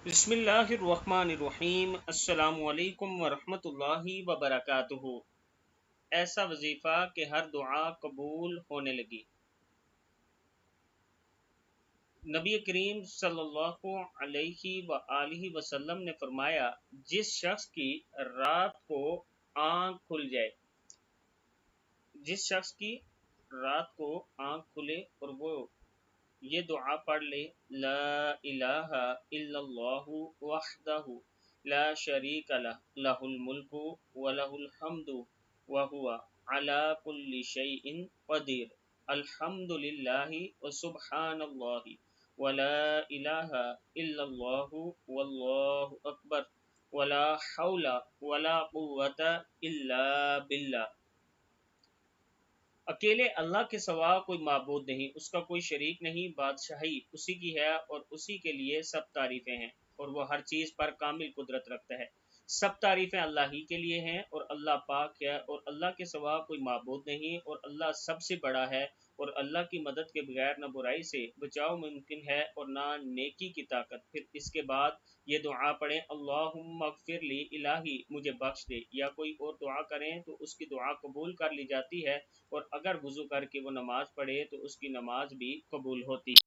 بسم اللہ الرحمن الرحیم۔ السلام علیکم ورحمۃ اللہ وبرکاتہ۔ ایسا وظیفہ کہ ہر دعا قبول ہونے لگی۔ نبی کریم صلی اللہ علیہ وآلہ وسلم نے فرمایا، جس شخص کی رات کو آنکھ کھل جائے، جس شخص کی رات کو آنکھ کھلے اور وہ یہ دعا پڑھ لے، لا الہ الا اللہ وحدہ لا شریک لہ، لہ الملک ولہ الحمد وہو علی کل شیء قدیر، الحمد للہ وسبحان اللہ ولا الہ الا اللہ واللہ اکبر ولا حول ولا قوة الا باللہ۔ اکیلے اللہ کے سوا کوئی معبود نہیں، اس کا کوئی شریک نہیں، بادشاہی اسی کی ہے اور اسی کے لیے سب تعریفیں ہیں، اور وہ ہر چیز پر کامل قدرت رکھتا ہے۔ سب تعریفیں اللہ ہی کے لیے ہیں، اور اللہ پاک ہے، اور اللہ کے سوا کوئی معبود نہیں، اور اللہ سب سے بڑا ہے، اور اللہ کی مدد کے بغیر نہ برائی سے بچاؤ ممکن ہے اور نہ نیکی کی طاقت۔ پھر اس کے بعد یہ دعا پڑھیں، اللہم اغفر لی، الہی مجھے بخش دے، یا کوئی اور دعا کریں تو اس کی دعا قبول کر لی جاتی ہے، اور اگر وضو کر کے وہ نماز پڑھے تو اس کی نماز بھی قبول ہوتی ہے۔